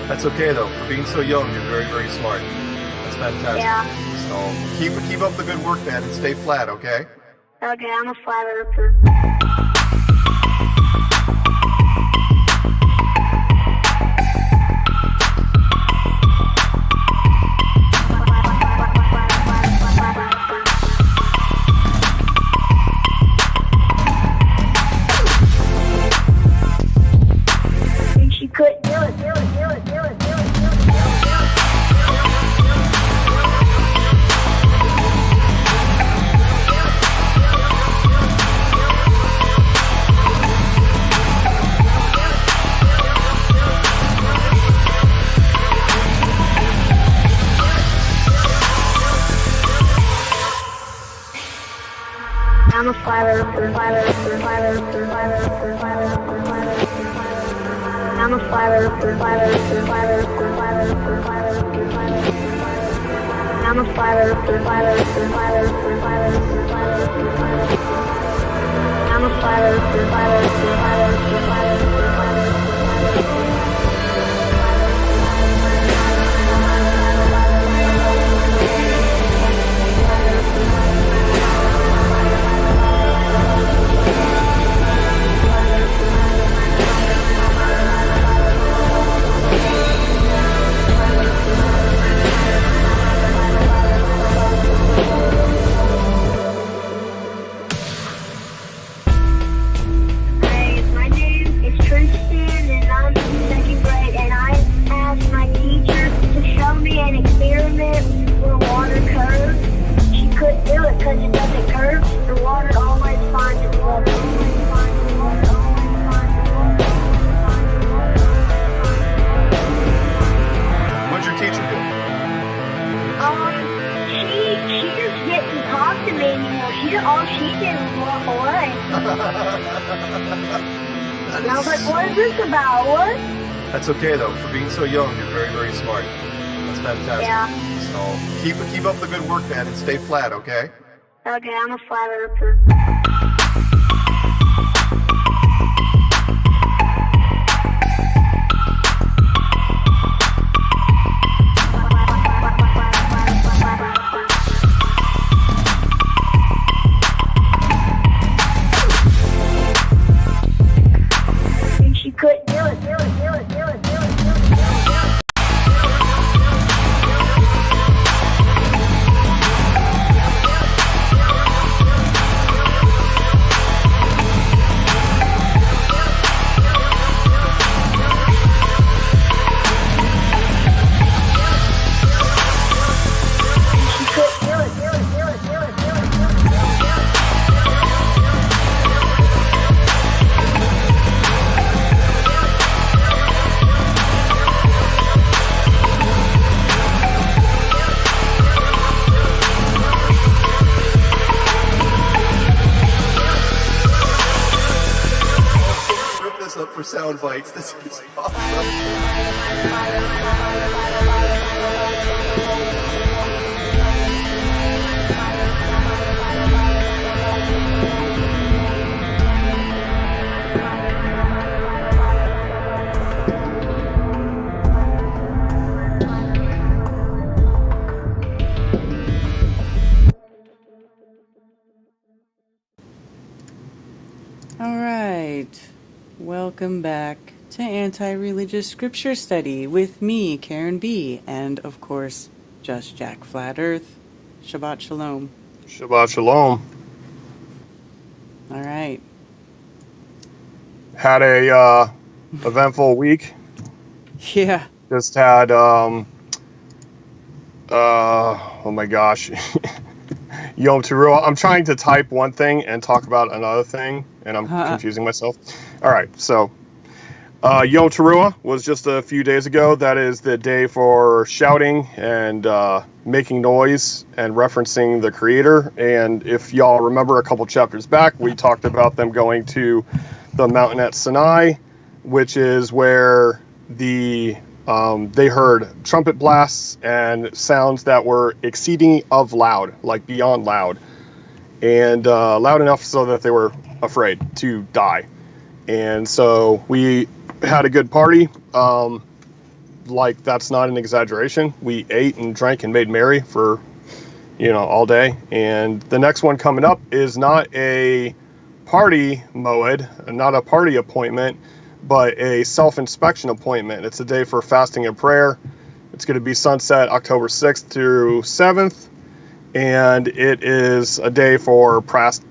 That's okay though. For being so young, you're very, very smart. That's fantastic. Yeah. So keep up the good work, man, and stay flat, okay? Okay, I'm a flat earther. I'm a flat earther, flat earther, flat earther, flat earther, flat earther, flat earther, flat earther. I'm a flat earther, flat earther, flat earther, flat earther, flat earther, flat earther. I'm a flat earther, flat earther, flat earther, flat earther, flat earther, flat earther. I'm a flat earther, flat earther, flat earther, flat earther, flat earther. I was like, what is this about? What? That's okay though. For being so young, you're very, very smart. That's fantastic. Yeah. So keep up the good work, man, and stay flat, okay? Okay, I'm a flat earther. Up for sound bites. This is awesome. All right. Welcome back to Anti-Religious Scripture Study with me, Karen B., and, of course, just Jack Flat Earth, Shabbat Shalom. Shabbat Shalom. All right. Had a eventful week. Yeah. Just had oh my gosh, Yom Teruah. I'm trying to type one thing and talk about another thing, and I'm confusing myself. All right, so Yom Teruah was just a few days ago. That is the day for shouting and making noise and referencing the Creator. And if y'all remember a couple chapters back, we talked about them going to the mountain at Sinai, which is where they heard trumpet blasts and sounds that were exceeding of loud, like beyond loud, and loud enough so that they were afraid to die. And so we had a good party. Like, that's not an exaggeration. We ate and drank and made merry for, all day. And the next one coming up is not a party moed, not a party appointment, but a self-inspection appointment. It's a day for fasting and prayer. It's going to be sunset October 6th through 7th. And it is a day for fasting,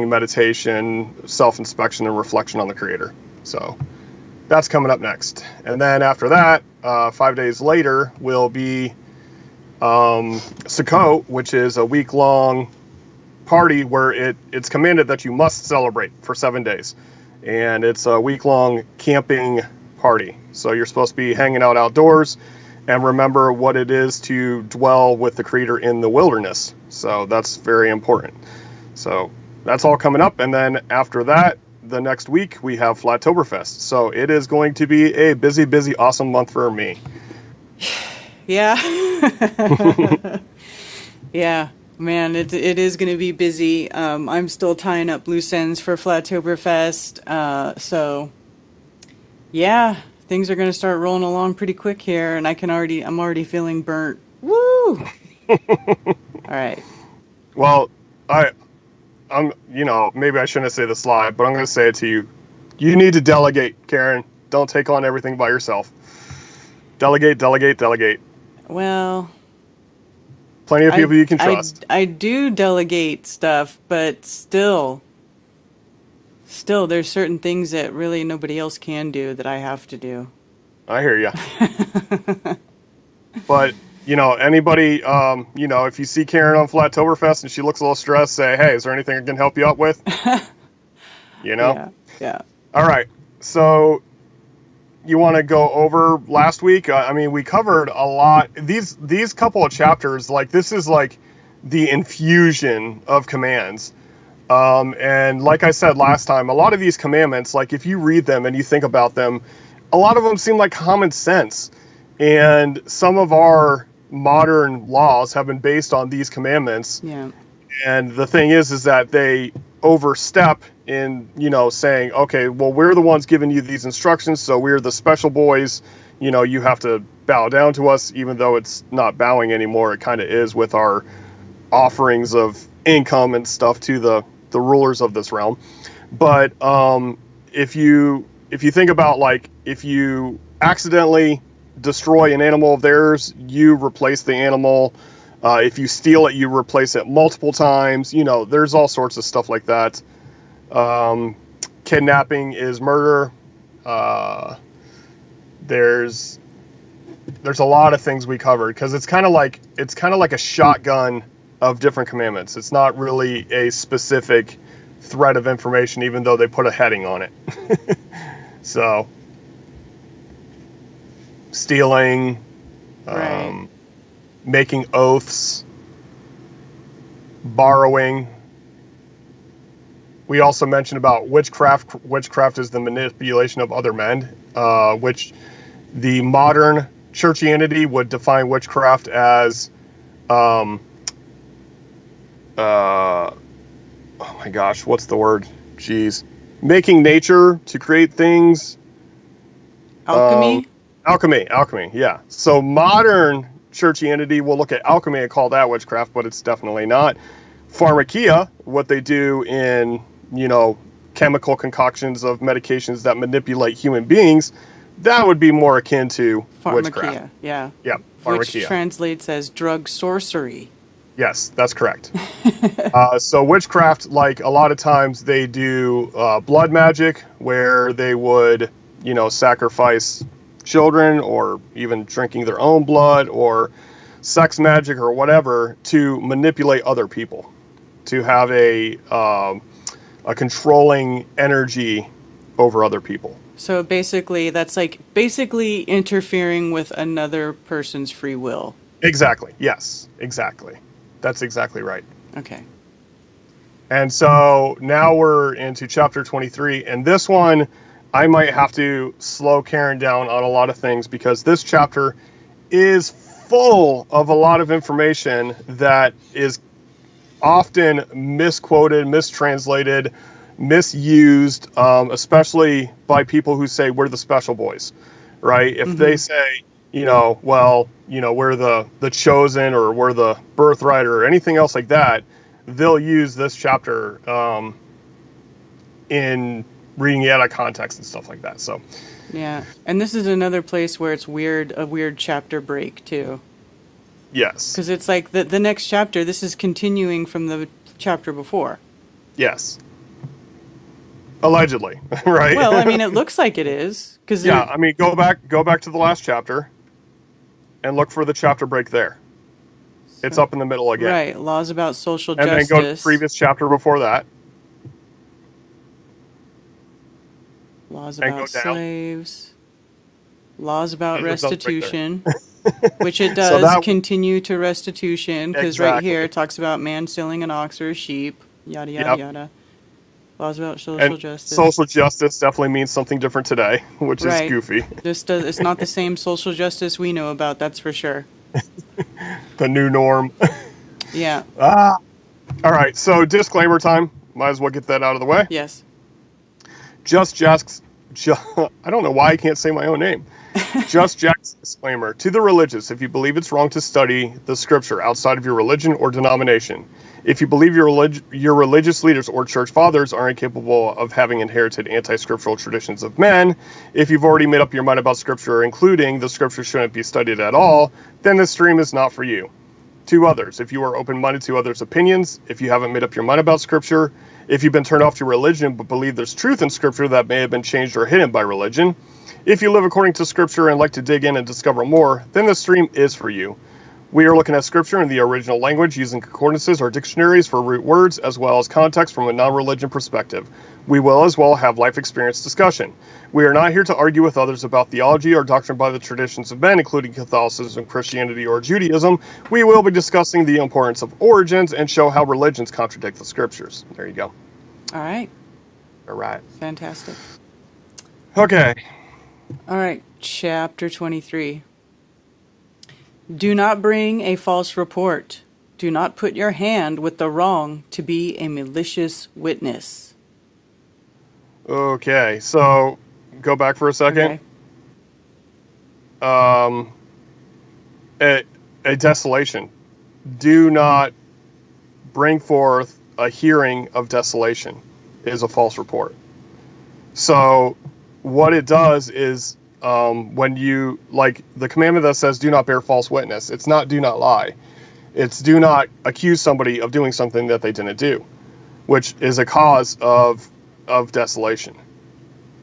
meditation, self-inspection, and reflection on the Creator. So that's coming up next. And then after that, 5 days later, will be Sukkot, which is a week-long party where it's commanded that you must celebrate for 7 days. And it's a week-long camping party. So you're supposed to be hanging out outdoors and remember what it is to dwell with the Creator in the wilderness. So that's very important. So that's all coming up. And then after that, the next week, we have Flattoberfest. So it is going to be a busy, busy, awesome month for me. Yeah. Yeah. Man, it is going to be busy. I'm still tying up loose ends for Flattoberfest. So, yeah, things are going to start rolling along pretty quick here, and I'm already feeling burnt. Woo! All right. Well, I'm maybe I shouldn't say this live, but I'm going to say it to you. You need to delegate, Karen. Don't take on everything by yourself. Delegate, delegate, delegate. Well, plenty of people you can trust. I do delegate stuff, but still, there's certain things that really nobody else can do that I have to do. I hear you. But, anybody, if you see Karen on Flattoberfest and she looks a little stressed, say, hey, is there anything I can help you out with? Yeah. All right. So you want to go over last week? We covered a lot. These couple of chapters, this is like the infusion of commands. And like I said last time, a lot of these commandments, if you read them and you think about them, a lot of them seem like common sense. And some of our modern laws have been based on these commandments. Yeah. And the thing is that they overstep in, saying, okay, well, we're the ones giving you these instructions, so we're the special boys. You have to bow down to us, even though it's not bowing anymore. It kind of is with our offerings of income and stuff to the rulers of this realm. But if you think about, if you accidentally destroy an animal of theirs, you replace the animal. If you steal it, you replace it multiple times. There's all sorts of stuff like that. Kidnapping is murder. There's a lot of things we covered because it's kind of like a shotgun of different commandments. It's not really a specific thread of information, even though they put a heading on it. So, stealing, Right. Making oaths, borrowing. We also mentioned about witchcraft. Witchcraft is the manipulation of other men, which the modern churchianity would define witchcraft as, oh my gosh, what's the word? Jeez. Making nature to create things. Alchemy? Alchemy, yeah. So modern churchianity will look at alchemy and call that witchcraft, but it's definitely not. Pharmakia, what they do in, chemical concoctions of medications that manipulate human beings, that would be more akin to Pharmakia, witchcraft. yeah. Yeah, Which pharmakia. translates as drug sorcery. Yes, that's correct. So witchcraft, like a lot of times they do blood magic, where they would, sacrifice children, or even drinking their own blood, or sex magic or whatever, to manipulate other people, to have a controlling energy over other people. So basically, that's like basically interfering with another person's free will. Exactly. Yes, exactly. That's exactly right. Okay. And so now we're into chapter 23, and this one I might have to slow Karen down on a lot of things, because this chapter is full of a lot of information that is often misquoted, mistranslated, misused, especially by people who say we're the special boys, right? If they say, we're the chosen, or we're the birthright, or anything else like that, they'll use this chapter in reading it out of context and stuff like that. So yeah, and this is another place where it's a weird chapter break too. yes, Because it's like the next chapter, this is continuing from the chapter before. yes, allegedly, right? Well, I mean, it looks like it is. Cause yeah, I mean, go back to the last chapter and look for the chapter break there. It's up in the middle again. Right, laws about social And justice. then go to the previous chapter before that. Laws and about go down. slaves. Laws about And it does right restitution. Which it So does that- continue to restitution, because right Exactly. here it talks about man stealing an ox or a sheep, yada, yada, Yep. yada. Laws about social And justice. social justice definitely means something different today, which Right. is goofy. It's not the same social justice we know about, that's for sure. The new norm. Yeah. All right, so disclaimer time. Might as well get that out of the way. Yes. I don't know why I can't say my own name. Just Jack's disclaimer. To the religious, if you believe it's wrong to study the scripture outside of your religion or denomination, if you believe your religious leaders or church fathers are incapable of having inherited anti-scriptural traditions of men, if you've already made up your mind about scripture, including the scripture shouldn't be studied at all, then this stream is not for you. To others, if you are open-minded to others' opinions, if you haven't made up your mind about scripture, if you've been turned off to religion but believe there's truth in scripture that may have been changed or hidden by religion, if you live according to scripture and like to dig in and discover more, then this stream is for you. We are looking at scripture in the original language using concordances or dictionaries for root words, as well as context from a non-religion perspective. We will as well have life experience discussion. We are not here to argue with others about theology or doctrine by the traditions of men, including Catholicism, Christianity, or Judaism. We will be discussing the importance of origins and show how religions contradict the scriptures. There you go. All right. All right. Fantastic. Okay. All right. Chapter 23. Do not bring a false report. Do not put your hand with the wrong to be a malicious witness. Okay. So go back for a second. Okay. A desolation. Do not bring forth a hearing of desolation is a false report. So what it does is when you, like the commandment that says do not bear false witness, it's not do not lie. It's do not accuse somebody of doing something that they didn't do, which is a cause of desolation.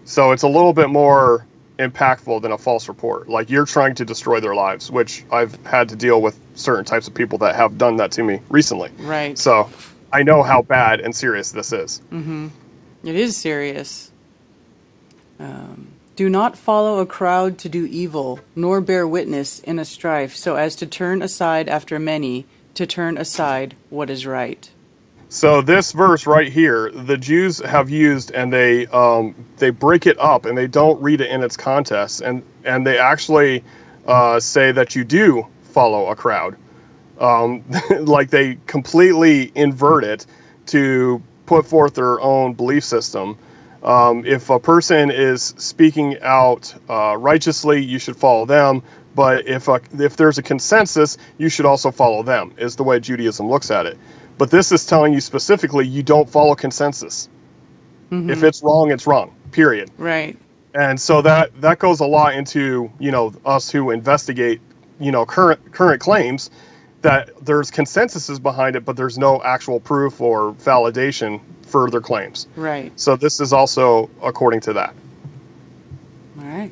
So it's a little bit more impactful than a false report. Like you're trying to destroy their lives, which I've had to deal with certain types of people that have done that to me recently. Right. So I know how bad and serious this is. Mm-hmm. It is serious. Do not follow a crowd to do evil, nor bear witness in a strife, so as to turn aside after many, to turn aside what is right. So this verse right here, the Jews have used, and they break it up and they don't read it in its context, and they actually say that you do follow a crowd, like they completely invert it to put forth their own belief system. If a person is speaking out righteously, you should follow them. But if there's a consensus, you should also follow them, is the way Judaism looks at it. But this is telling you specifically you don't follow consensus. Mm-hmm. If it's wrong, it's wrong, period. Right. And so that goes a lot into, us who investigate, current claims, that there's consensuses behind it, but there's no actual proof or validation for their claims. Right. So this is also according to that. All right.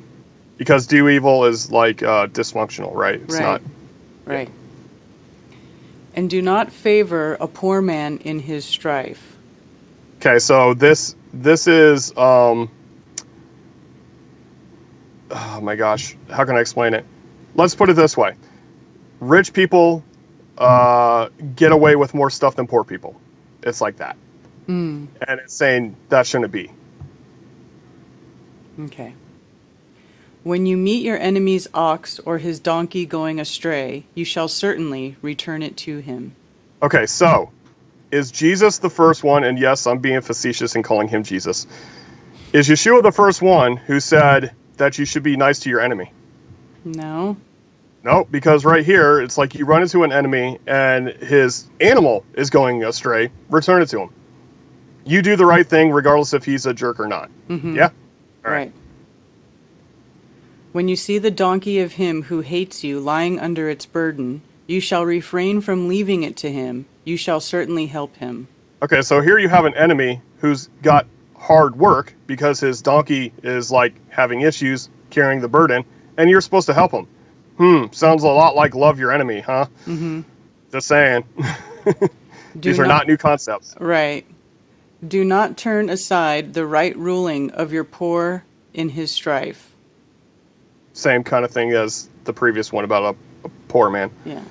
Because do evil is like dysfunctional, right? It's Right. not. Right. And do not favor a poor man in his strife. Okay, so this is oh my gosh, how can I explain it? Let's put it this way: rich people get away with more stuff than poor people. It's like that, and it's saying that shouldn't be. Okay. When you meet your enemy's ox or his donkey going astray, you shall certainly return it to him. Okay, so is Jesus the first one? And yes, I'm being facetious in calling him Jesus. Is Yeshua the first one who said that you should be nice to your enemy? No. No, because right here, it's like you run into an enemy and his animal is going astray, return it to him. You do the right thing regardless if he's a jerk or not. Mm-hmm. Yeah? All Right. When you see the donkey of him who hates you lying under its burden, you shall refrain from leaving it to him. You shall certainly help him. Okay, so here you have an enemy who's got hard work because his donkey is like having issues carrying the burden, and you're supposed to help him. Sounds a lot like love your enemy, huh? Mm-hmm. Just saying. These are not new concepts. Right. Do not turn aside the right ruling of your poor in his strife. Same kind of thing as the previous one about a poor man. Yeah.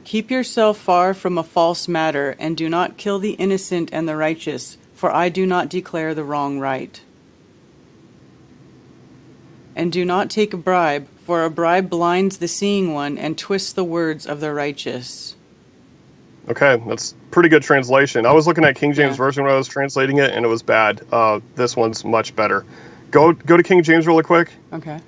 Keep yourself far from a false matter, and do not kill the innocent and the righteous, for I do not declare the wrong right. And do not take a bribe, for a bribe blinds the seeing one and twists the words of the righteous. Okay, that's pretty good translation. I was looking at King James Version when I was translating it, and it was bad. This one's much better. Go to King James really quick. Okay.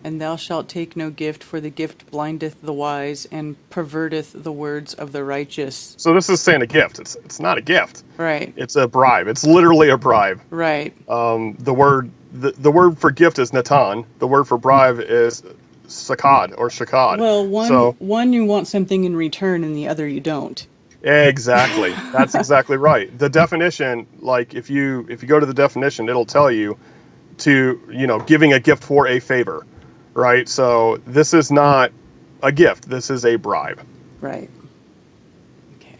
And thou shalt take no gift, for the gift blindeth the wise and perverteth the words of the righteous. So this is saying a gift. It's not a gift. Right. It's a bribe. It's literally a bribe. Right. The word for gift is natan. The word for bribe is sakad or shakad. Well, one you want something in return, and the other you don't. Exactly. That's exactly right. The definition, like if you go to the definition, it'll tell you to giving a gift for a favor. Right, so this is not a gift. This is a bribe. Right. Okay.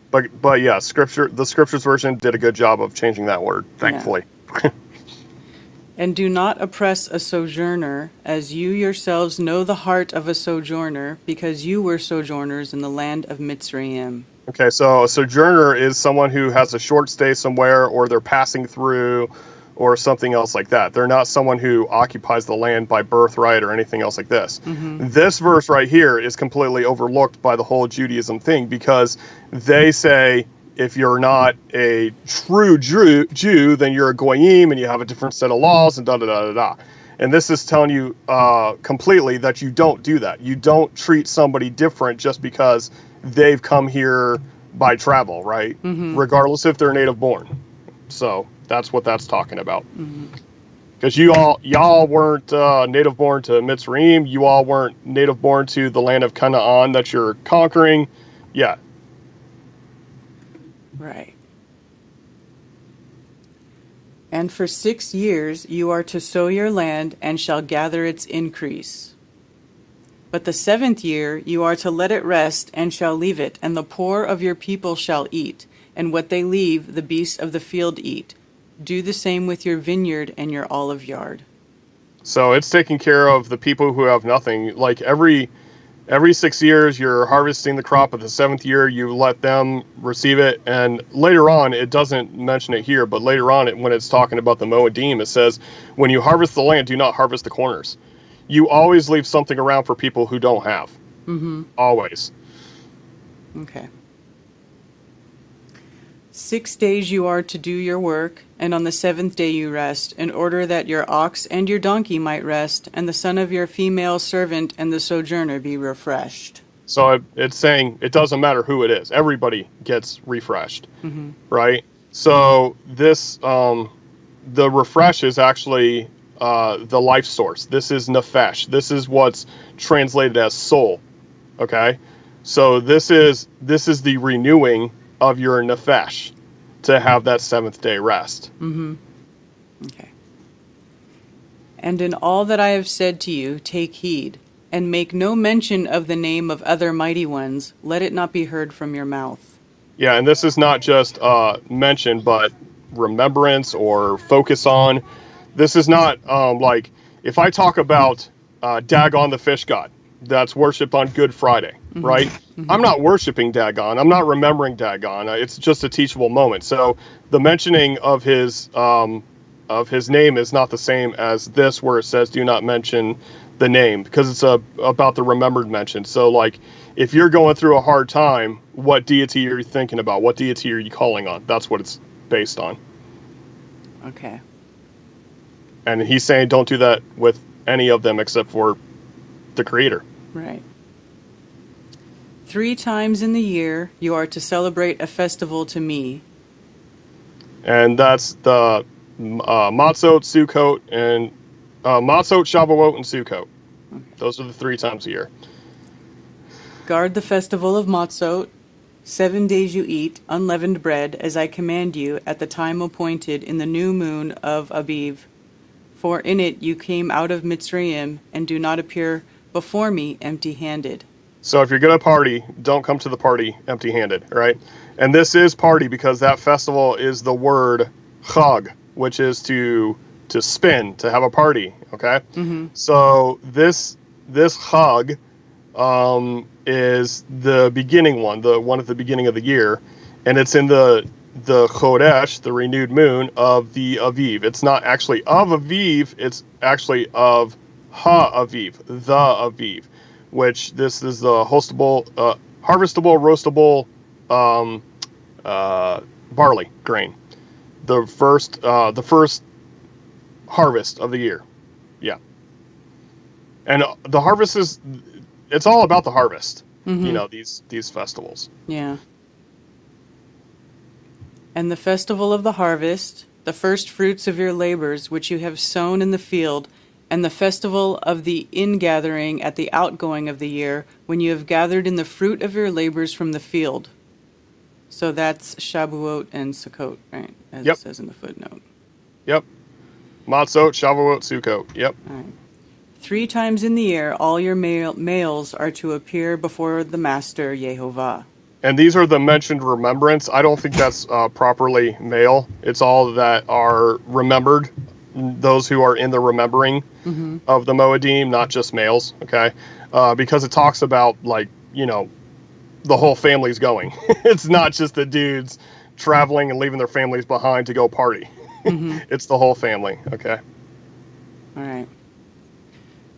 But yeah, the Scriptures version did a good job of changing that word, thankfully. Yeah. And do not oppress a sojourner, as you yourselves know the heart of a sojourner, because you were sojourners in the land of Mitzrayim. Okay, so a sojourner is someone who has a short stay somewhere, or they're passing through, or something else like that. They're not someone who occupies the land by birthright or anything else like this. Mm-hmm. This verse right here is completely overlooked by the whole Judaism thing, because they say if you're not a true Jew, then you're a goyim and you have a different set of laws and da-da-da-da-da. And this is telling you completely that you don't do that. You don't treat somebody different just because they've come here by travel, right? Mm-hmm. Regardless if they're native born. So that's what that's talking about. Because y'all weren't native born to Mitzrayim. You all weren't native born to the land of Canaan that you're conquering. Yeah. Right. And for 6 years you are to sow your land and shall gather its increase. But the 7th year you are to let it rest and shall leave it, and the poor of your people shall eat, and what they leave the beasts of the field eat. Do the same with your vineyard and your olive yard. So it's taking care of the people who have nothing. Like every 6 years, you're harvesting the crop. But the 7th year, you let them receive it. And later on, it doesn't mention it here, but later on, when it's talking about the Moedim, it says, when you harvest the land, do not harvest the corners. You always leave something around for people who don't have. Mm-hmm. Always. Okay. 6 days you are to do your work, and on the 7th day you rest, in order that your ox and your donkey might rest, and the son of your female servant and the sojourner be refreshed. So it's saying it doesn't matter who it is. Everybody gets refreshed, right? So this, the refresh is actually the life source. This is nefesh. This is what's translated as soul. Okay, so this is the renewing of your nefesh to have that seventh day rest. Okay. And in all that I have said to you, take heed, and make no mention of the name of other mighty ones. Let it not be heard from your mouth. Yeah, and this is not just mention, but remembrance or focus on. This is not like if I talk about Dagon the fish god that's worshipped on Good Friday, right? I'm not worshiping Dagon. I'm not remembering Dagon. It's just a teachable moment. So the mentioning of his name is not the same as this, where it says do not mention the name, because it's about the remembered mention. So like if you're going through a hard time, what deity are you thinking about? What deity are you calling on? That's what it's based on. Okay. And he's saying don't do that with any of them except for the Creator. Right. 3 times in the year you are to celebrate a festival to me. And that's the Matzot, Sukkot, and Matzot, Shavuot, and Sukkot. Okay. Those are the 3 times a year. Guard the festival of Matzot. 7 days you eat unleavened bread, as I command you, at the time appointed in the new moon of Aviv. For in it you came out of Mitzrayim, and do not appear before me empty-handed. So if you're going to party, don't come to the party empty-handed, right? And this is party because that festival is the word chag, which is to spin, to have a party, okay? So this chag is the beginning one, the one at the beginning of the year, and it's in the Chodesh, the renewed moon of the Aviv. It's not actually of Aviv, it's actually of Ha-Aviv, the Aviv, which this is the harvestable, roastable barley grain. The first harvest of the year. Yeah. And the harvest it's all about the harvest, you know, these festivals. Yeah. And the festival of the harvest, the first fruits of your labors, which you have sown in the field, and the festival of the ingathering at the outgoing of the year, when you have gathered in the fruit of your labors from the field. So that's Shavuot and Sukkot, right? As it says in the footnote. Yep. Matzot, Shavuot, Sukkot. Yep. All right. 3 times in the year, all your males are to appear before the Master Yehovah. And these are the mentioned remembrance. I don't think that's properly male. It's all that are remembered, those who are in the remembering of the Moedim, not just males, okay? Because it talks about, like, you know, the whole family's going. It's not just the dudes traveling and leaving their families behind to go party. It's the whole family, okay? All right.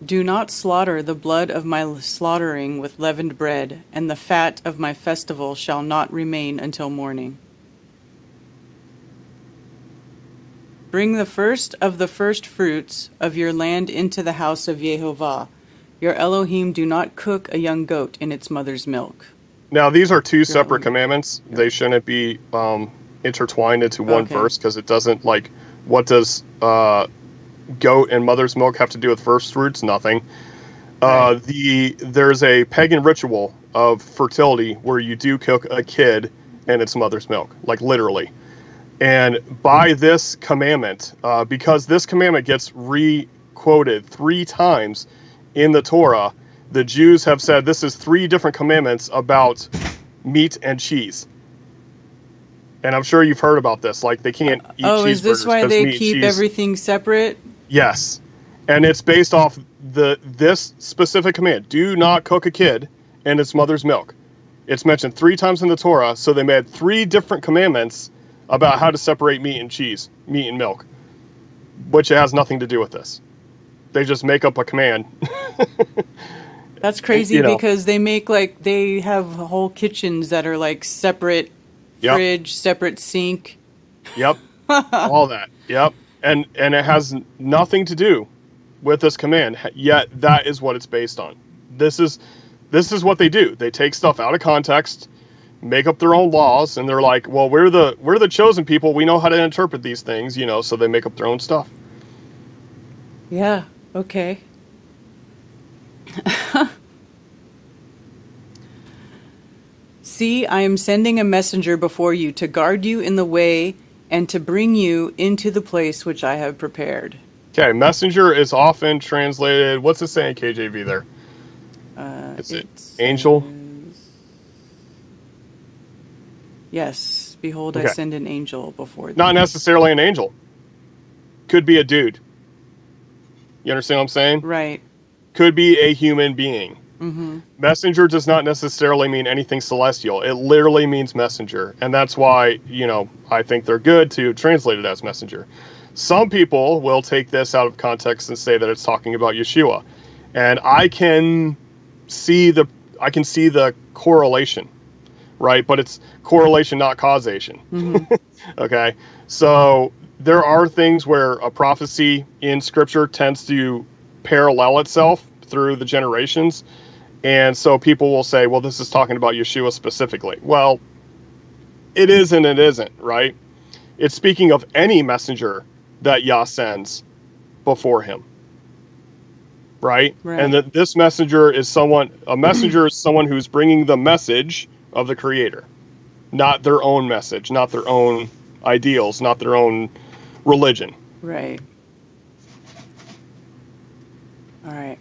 Do not slaughter the blood of my slaughtering with leavened bread, and the fat of my festival shall not remain until morning. Bring the first of the first fruits of your land into the house of Yehovah. Your Elohim do not cook a young goat in its mother's milk. Now, these are 2 separate commandments. They shouldn't be intertwined into one verse, because it doesn't, like, what does goat and mother's milk have to do with first fruits? Nothing. There's a pagan ritual of fertility where you do cook a kid in its mother's milk, like literally. And by this commandment, because this commandment gets re-quoted 3 times in the Torah, the Jews have said this is 3 different commandments about meat and cheese. And I'm sure you've heard about this. Like, they can't eat cheeseburgers. Oh, is this why they keep everything separate? Yes. And it's based off this specific command. Do not cook a kid in its mother's milk. It's mentioned 3 times in the Torah, so they made 3 different commandments about how to separate meat and cheese, meat and milk, which has nothing to do with this. They just make up a command. That's crazy, because they have whole kitchens that are like separate fridge, separate sink. Yep. All that. Yep. And it has nothing to do with this command, yet that is what it's based on. This is what they do. They take stuff out of context, make up their own laws, and they're like, well, we're the chosen people. We know how to interpret these things, so they make up their own stuff. Yeah, okay. See, I am sending a messenger before you to guard you in the way and to bring you into the place which I have prepared. Okay, messenger is often translated, what's it say in KJV there? Is it angel? Yes, behold, Okay. I send an angel before thee. Not necessarily an angel. Could be a dude. You understand what I'm saying? Right. Could be a human being. Mm-hmm. Messenger does not necessarily mean anything celestial. It literally means messenger. And that's why, I think they're good to translate it as messenger. Some people will take this out of context and say that it's talking about Yeshua. And I can see the correlation, right? But it's correlation, not causation. Mm-hmm. Okay? So there are things where a prophecy in Scripture tends to parallel itself through the generations. And so people will say, well, this is talking about Yeshua specifically. Well, it is and it isn't, right? It's speaking of any messenger that Yah sends before him, right? And that this messenger is a messenger is someone who's bringing the message of the Creator, not their own message, not their own ideals, not their own religion. Right. All right.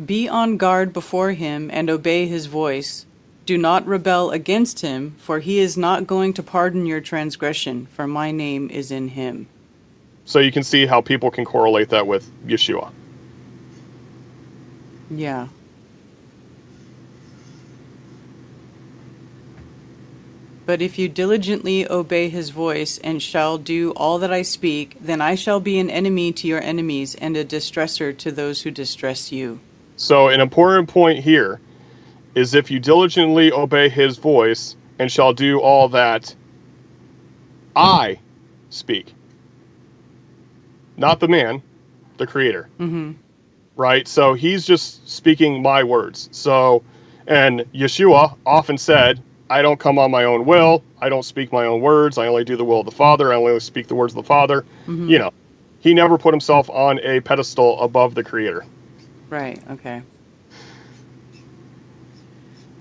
Be on guard before him and obey his voice. Do not rebel against him, for he is not going to pardon your transgression, for my name is in him. So you can see how people can correlate that with Yeshua. Yeah. But if you diligently obey his voice and shall do all that I speak, then I shall be an enemy to your enemies and a distresser to those who distress you. So an important point here is if you diligently obey his voice and shall do all that I speak. Not the man, the Creator. Mm-hmm. Right? So he's just speaking my words. So, and Yeshua often said, I don't come on my own will. I don't speak my own words. I only do the will of the Father. I only speak the words of the Father. Mm-hmm. He never put himself on a pedestal above the Creator. Right, okay.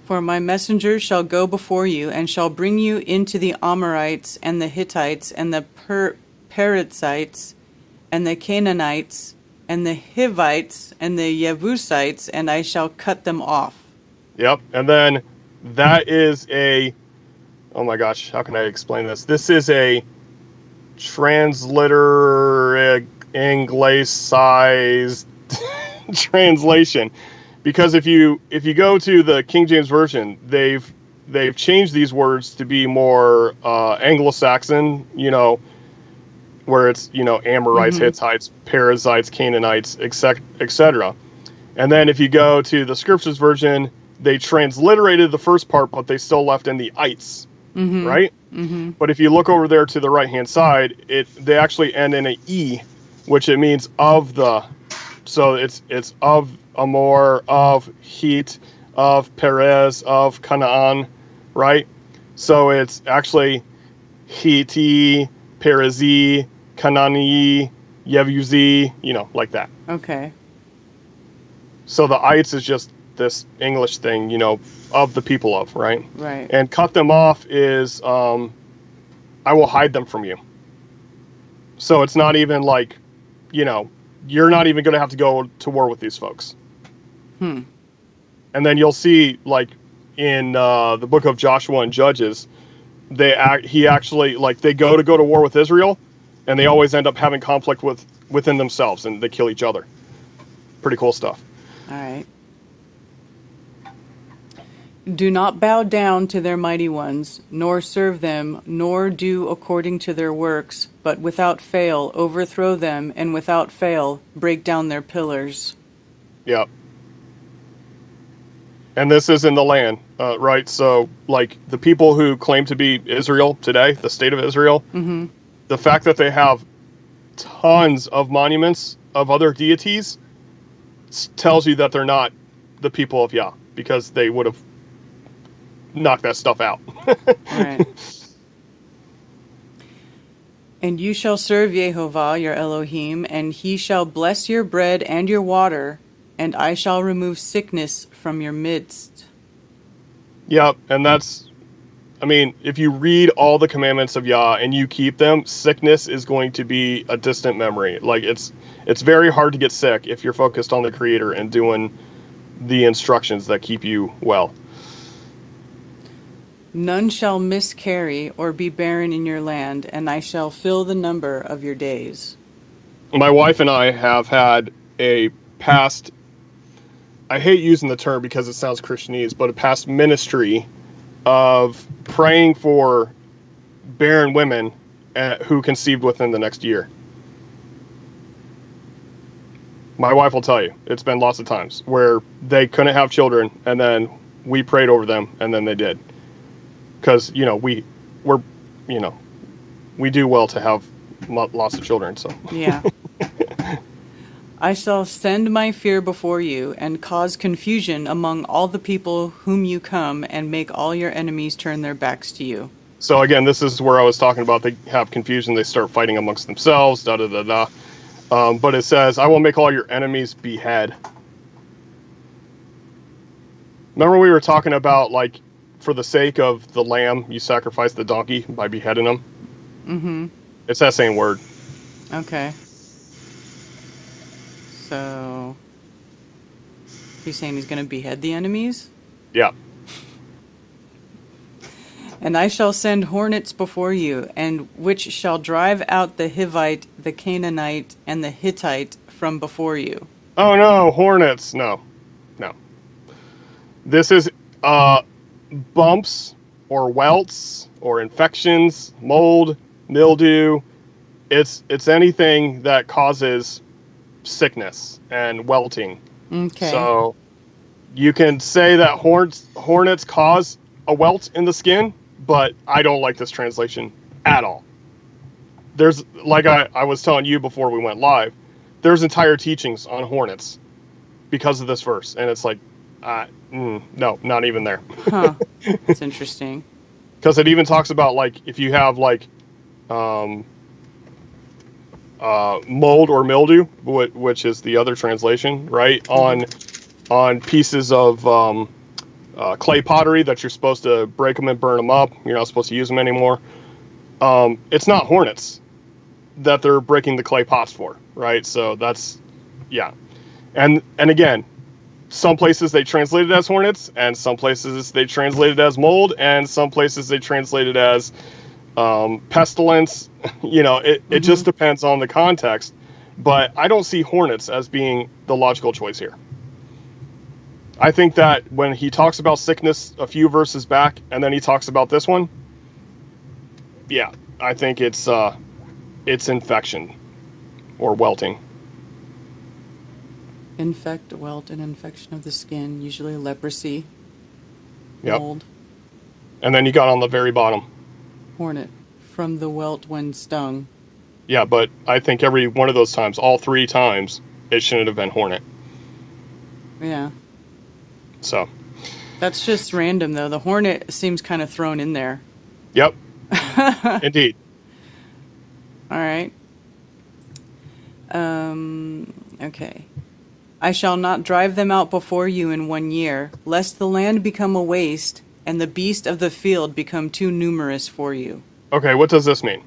For my messenger shall go before you, and shall bring you into the Amorites, and the Hittites, and the Perizzites, and the Canaanites, and the Hivites, and the Jebusites, and I shall cut them off. Yep, and then that is oh my gosh, how can I explain this? This is a transliter anglicized translation, because if you go to the King James Version, they've changed these words to be more Anglo-Saxon, where it's Amorites, Mm-hmm. Hittites, Perizzites, Canaanites, etc. And then if you go to the Scriptures version, they transliterated the first part, but they still left in the ites, Mm-hmm. right? Mm-hmm. But if you look over there to the right-hand side, they actually end in an E, which it means of the. So it's of Amor, of Heth, of Perez, of Canaan, right? So it's actually Heti, Perizi, Canaani, Yevuzi, like that. Okay. So the ites is just this English thing, of the people of, right? Right. And cut them off is, I will hide them from you. So it's not even like, you're not even going to have to go to war with these folks. And then you'll see, like, in the book of Joshua and Judges, they go to war with Israel, and they always end up having conflict within themselves, and they kill each other. Pretty cool stuff. All right. Do not bow down to their mighty ones, nor serve them, nor do according to their works, but without fail overthrow them, and without fail break down their pillars. Yep. And this is in the land, right? So, like, the people who claim to be Israel today, the state of Israel, Mm-hmm. the fact that they have tons of monuments of other deities tells you that they're not the people of Yah, because they would have knock that stuff out. Right. And you shall serve Jehovah your Elohim, and he shall bless your bread and your water, and I shall remove sickness from your midst. Yep, and that's, I mean, if you read all the commandments of Yah and you keep them, sickness is going to be a distant memory. Like, it's very hard to get sick if you're focused on the Creator and doing the instructions that keep you well. None shall miscarry or be barren in your land, and I shall fill the number of your days. My wife and I have had a past, I hate using the term because it sounds Christianese, but a past ministry of praying for barren women who conceived within the next year. My wife will tell you, it's been lots of times where they couldn't have children, and then we prayed over them, and then they did. Because, you know, we do well to have lots of children, so. Yeah. I shall send my fear before you, and cause confusion among all the people whom you come, and make all your enemies turn their backs to you. So again, this is where I was talking about they have confusion, they start fighting amongst themselves, da-da-da-da. But it says, I will make all your enemies behead. Remember we were talking about, like, for the sake of the lamb, you sacrifice the donkey by beheading them? Mm-hmm. It's that same word. Okay. So, he's saying he's going to behead the enemies? Yeah. And I shall send hornets before you, and which shall drive out the Hivite, the Canaanite, and the Hittite from before you. Oh no, hornets. No. This is bumps or welts or infections, mold, mildew. It's anything that causes sickness and welting. Okay. So you can say that hornets cause a welt in the skin, but I don't like this translation at all. There's, like I was telling you before we went live, there's entire teachings on hornets because of this verse, and it's like, no, not even there. Huh. That's interesting. Because it even talks about, like, if you have, like, mold or mildew, which is the other translation, right, on pieces of clay pottery that you're supposed to break them and burn them up. You're not supposed to use them anymore. It's not hornets that they're breaking the clay pots for, right? So that's, yeah. And again, some places they translate it as hornets, and some places they translate it as mold, and some places they translate it as pestilence. You know, it just depends on the context. But I don't see hornets as being the logical choice here. I think that when he talks about sickness a few verses back, and then he talks about this one, yeah, I think it's infection or welting. Infect, welt, and infection of the skin, usually leprosy, Yep. mold, And then you got on the very bottom. hornet, from the welt when stung. Yeah, but I think every one of those times, all three times, it shouldn't have been hornet. Yeah. So, That's just random, though. The hornet seems kind of thrown in there. yep. Indeed. All right. Okay. I shall not drive them out before you in 1 year, lest the land become a waste, and the beast of the field become too numerous for you. Okay, what does this mean?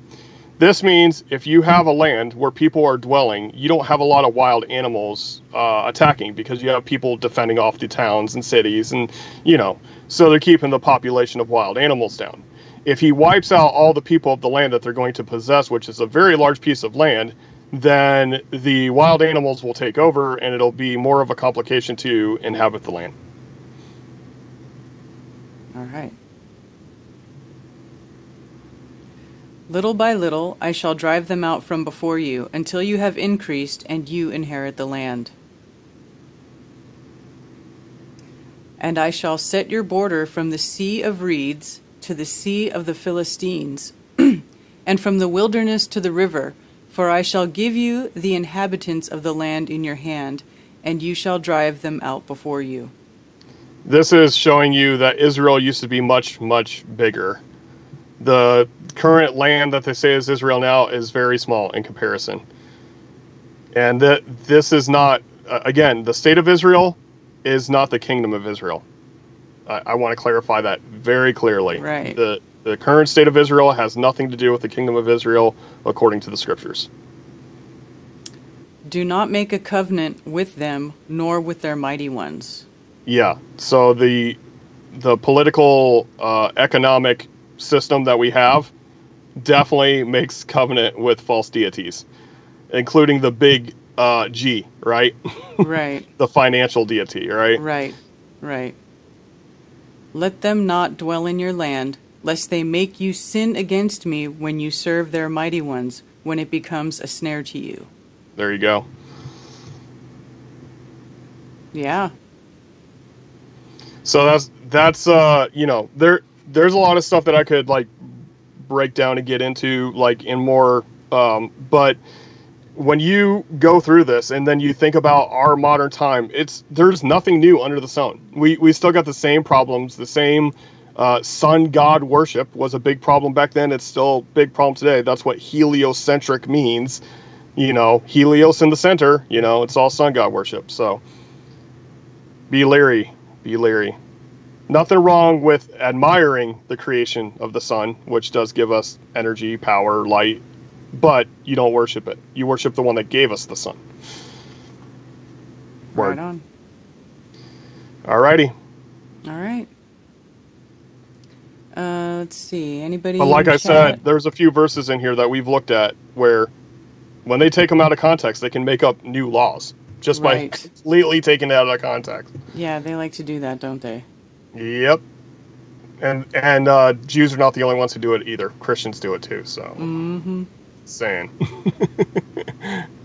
This means if you have a land where people are dwelling, you don't have a lot of wild animals attacking because you have people defending off the towns and cities, and, you know, so they're keeping the population of wild animals down. If he wipes out all the people of the land that they're going to possess, which is a very large piece of land, then the wild animals will take over, and it'll be more of a complication to inhabit the land. All right. Little by little I shall drive them out from before you, until you have increased and you inherit the land. And I shall set your border from the sea of reeds to the sea of the Philistines, and from the wilderness to the river, for I shall give you the inhabitants of the land in your hand, and you shall drive them out before you. This is showing you that Israel used to be much, much bigger. The current land that they say is Israel now is very small in comparison. And this is not, again, the state of Israel is not the kingdom of Israel. I want to clarify that very clearly. Right. The current state of Israel has nothing to do with the kingdom of Israel according to the scriptures. Do not make a covenant with them, nor with their mighty ones. Yeah. So the political, economic system that we have definitely makes covenant with false deities, including the big G, right? Right. The financial deity, right? Right. Let them not dwell in your land, lest they make you sin against me when you serve their mighty ones, when it becomes a snare to you. There you go. Yeah. So that's there's a lot of stuff that I could like break down and get into like in more but when you go through this and then you think about our modern time, there's nothing new under the sun. We still got the same problems. The same sun god worship was a big problem back then. It's still a big problem today. That's what heliocentric means. Helios in the center, it's all sun god worship. So be leery. Nothing wrong with admiring the creation of the sun, which does give us energy, power, light, but you don't worship it. You worship the one that gave us the sun. Right on. Alrighty. All right. Let's see. Anybody? But like in I chat? said, there's a few verses in here that we've looked at where when they take them out of context, they can make up new laws just by completely taking it out of context. Yeah, they like to do that, don't they? Yep. And Jews are not the only ones who do it either. Christians do it too, so. Mm-hmm. Saying.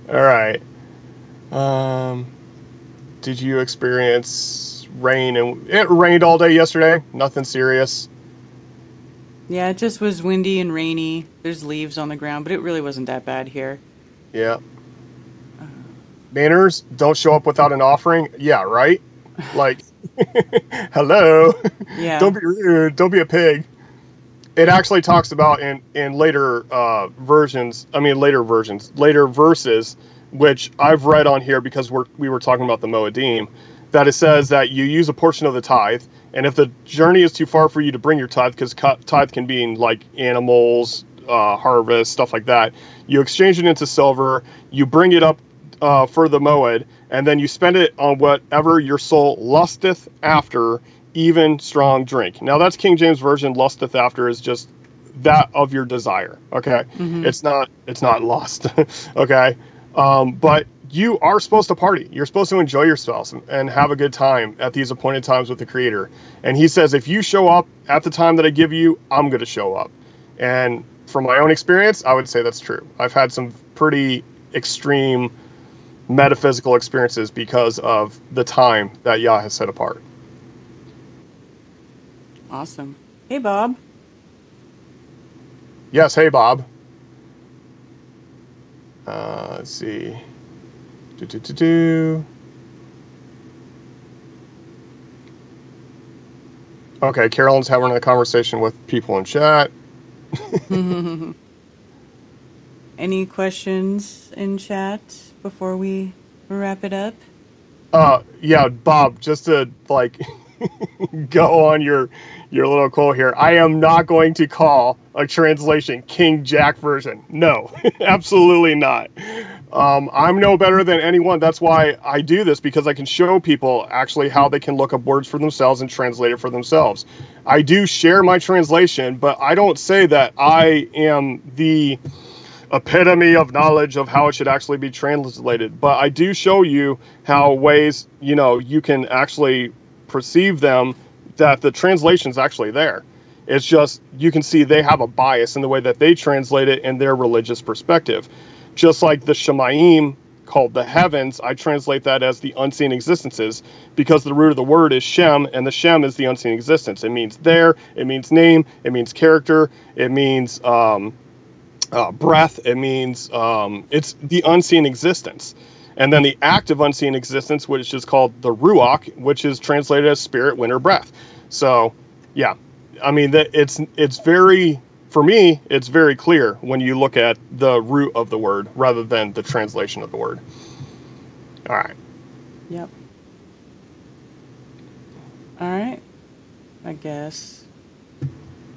All right. Did you experience rain? And it rained all day yesterday. Nothing serious. Yeah, it just was windy and rainy. There's leaves on the ground, but it really wasn't that bad here. Yeah. Banners don't show up without an offering. Yeah, right? Like, hello. Yeah. Don't be rude. Don't be a pig. It actually talks about in later verses, which I've read on here because we were talking about the Moedim, that it says that you use a portion of the tithe, and if the journey is too far for you to bring your tithe, because tithe can be in like animals, harvest, stuff like that, you exchange it into silver, you bring it up for the Moed, and then you spend it on whatever your soul lusteth after, even strong drink. Now that's King James Version. Lusteth after is just that of your desire. Okay. Mm-hmm. It's not lust. Okay. But you are supposed to party. You're supposed to enjoy yourselves and have a good time at these appointed times with the Creator. And he says, if you show up at the time that I give you, I'm going to show up. And from my own experience, I would say that's true. I've had some pretty extreme metaphysical experiences because of the time that Yah has set apart. Awesome. Hey, Bob. Yes, hey, Bob. Let's see. Okay, Carolyn's having a conversation with people in chat. Any questions in chat before we wrap it up? Yeah, Bob, just to like go on your little quote here. I am not going to call a translation King Jack version. No, absolutely not. I'm no better than anyone. That's why I do this, because I can show people actually how they can look up words for themselves and translate it for themselves. I do share my translation, but I don't say that I am the epitome of knowledge of how it should actually be translated. But I do show you how ways, you can actually perceive them, that the translation's actually there. It's just, you can see they have a bias in the way that they translate it in their religious perspective. Just like the Shemayim, called the heavens, I translate that as the unseen existences, because the root of the word is Shem, and the Shem is the unseen existence. It means there, it means name, it means character, it means breath, it means it's the unseen existence. And then the active unseen existence, which is called the ruach, which is translated as spirit, wind, or breath. So, yeah, I mean, it's very, for me, it's very clear when you look at the root of the word rather than the translation of the word. All right. Yep. All right. I guess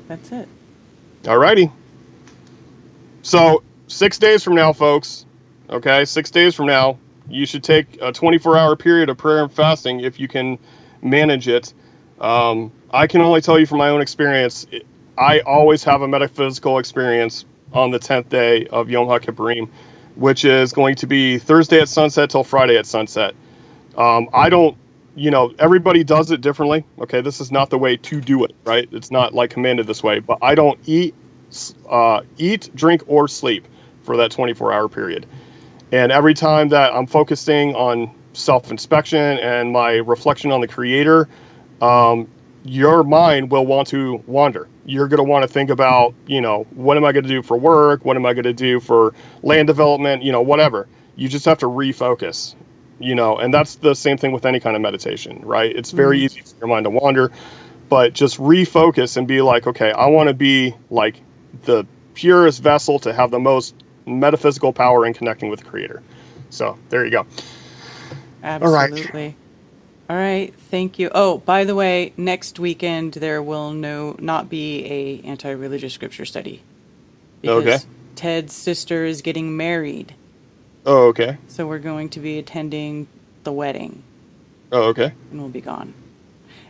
that's it. All righty. So 6 days from now, folks, okay, 6 days from now, you should take a 24-hour period of prayer and fasting if you can manage it. I can only tell you from my own experience, I always have a metaphysical experience on the 10th day of Yom HaKippurim, which is going to be Thursday at sunset till Friday at sunset. I don't, everybody does it differently. Okay, this is not the way to do it, right? It's not like commanded this way, but I don't eat, drink, or sleep for that 24-hour period. And every time that I'm focusing on self-inspection and my reflection on the Creator, your mind will want to wander. You're going to want to think about, what am I going to do for work? What am I going to do for land development? Whatever. You just have to refocus, and that's the same thing with any kind of meditation, right? It's very easy for your mind to wander, but just refocus and be like, okay, I want to be like the purest vessel to have the most metaphysical power in connecting with the Creator. So there you go. Absolutely. All right. Thank you. Oh, by the way, next weekend there will not be a anti-religious scripture study. Okay. Ted's sister is getting married. Oh, okay. So we're going to be attending the wedding. Oh, okay. And we'll be gone.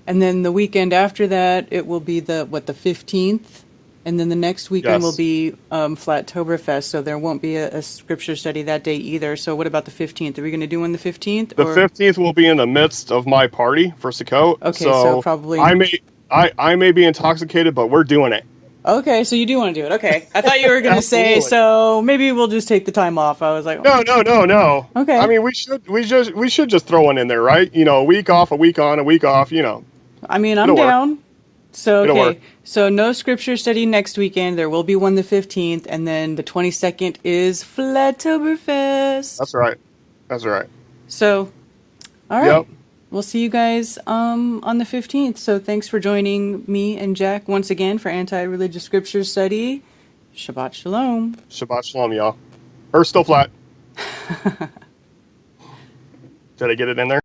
And then the weekend after that, it will be the 15th? And then the next weekend will be Flattoberfest, so there won't be a scripture study that day either. So what about the 15th? Are we going to do one the 15th? The 15th will be in the midst of my party for Sukkot. Okay, so probably... I may be intoxicated, but we're doing it. Okay, so you do want to do it. Okay. I thought you were going to say, so maybe we'll just take the time off. I was like... No. Okay. I mean, we should just throw one in there, right? A week off, a week on, a week off, I mean, I'm down. Work. So, okay, so no scripture study next weekend. There will be one the 15th, and then the 22nd is Flattoberfest. That's right. So, all right. Yep. We'll see you guys on the 15th. So thanks for joining me and Jack once again for Anti-Religious Scripture Study. Shabbat Shalom. Shabbat Shalom, y'all. Earth's still flat. Did I get it in there?